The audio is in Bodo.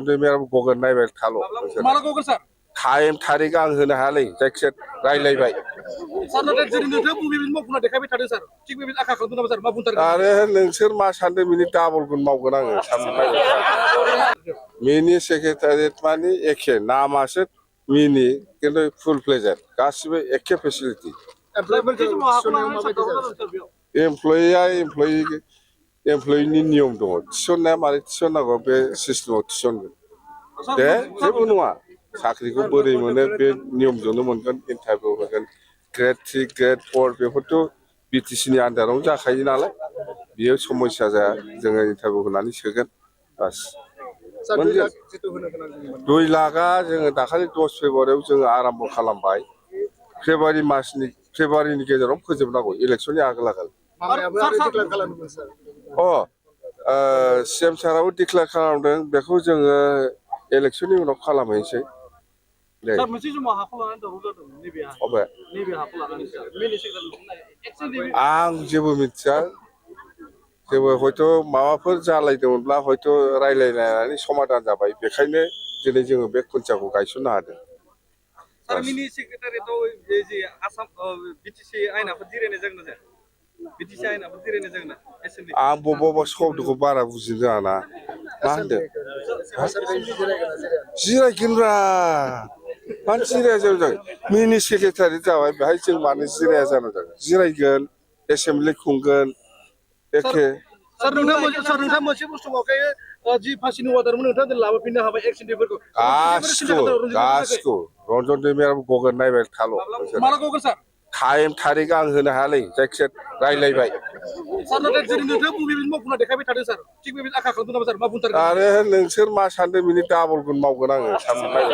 दैमायाबो गगोन नायबाय थाल' माला गगोन सार टाइम थारिख आं होनो हायालै जायखिजाया रायलायबाय सार नाथाय जेरै नोंथाङा बेबायदि मावफुंना देखायबाय थादों सार थिग बेबायदि आखा खालामदों नामा सार मा बुंथारगोन आरो नोंसोर मा सानदों बिनि डाबलखौनो मावगोन आङो साननाय मिनि सेक्रेटारियेट मानि एखे नामासो मिनि खिन्थु फुल प्लेजार गासिबो एखे फेसिलिटि एमप्लयिनि नियम दङ थिसननाया मारै थिसननांगौ बे सिस्टेमाव थिसनगोन दे जेबो नङा साख्रिखौ बोरै मोनो बे नियमजोंनो मोनगोन इन्टारभिउ होगोन ग्रेड 3 ग्रेड 4 बेफोरथ' बिटिसिनि आन्दारावनो जाखायो नालाय बियो समस्या जाया जोङो इन्टारभिउ होनानै सोगोन बास 2 लाखआ जोङो दाखालि 10 फेब्रुवारियाव जोङो आराम्भ खालामबाय फेब्रुवारिनि गेजेराव फोजोबनांगौ इलेक्सननि आगोल सिएम साराबो डिक्लेयार खालामदों बेखौ जोङो इलेक्सननि उनाव खालामहैनोसै सार मोनसे समाव हाखौ लानानै दावराव जादों नैबे हाखौ लानानै आं जेबो मिथिया जेबो हयथ' माबाफोर जालायदोंमोनब्ला हयथ' रायलायलायनानै समाधान जाबाय बेखायनो दिनै जोङो बे खुन्थियाखौ गायसननो हादों सार मिनि सेक्रेटारियेटआव जे आसाम बिटिसि आयेनाफोर जिरायनाय जागोन ना जाया बिटिसि आयेनाफोर जिरायनाय जागोन ना एसेम्बलि आं बबेबा शब्दखौ बारा बुजिनो रोङा ना मा होनदों जिरायगोनब्रा मानो जिराया जागोन मिनि सेक्रेटारि जाबाय बेहाय जों मानो जिराया जानो जागोन जिरायगोन एसेम्बलि खुंगोन एखे सार नोंथाङा मोनसे बुस्थु मावखायो जि फासिनि अर्डारमोन नोंथाङा लाबोफिननो हाबाय एक्सिडेन्टफोरखौ गासिखौ रन्जन दैमायाबो गगोन नायबाय थाल' माला गगोन सार टाइम थारिख आं होनो हायालै जायखिजाया रायलायबाय सार नाथाय जेरै नोंथाङा बेबायदि मावफुंना देखायबाय थादों सार थिग बेबायदि आखा खालामदों नामा सार मा बुंथारगोन आरो नोंसोर मा सानदों बिनि डाबलखौनो मावगोन आङो साननाय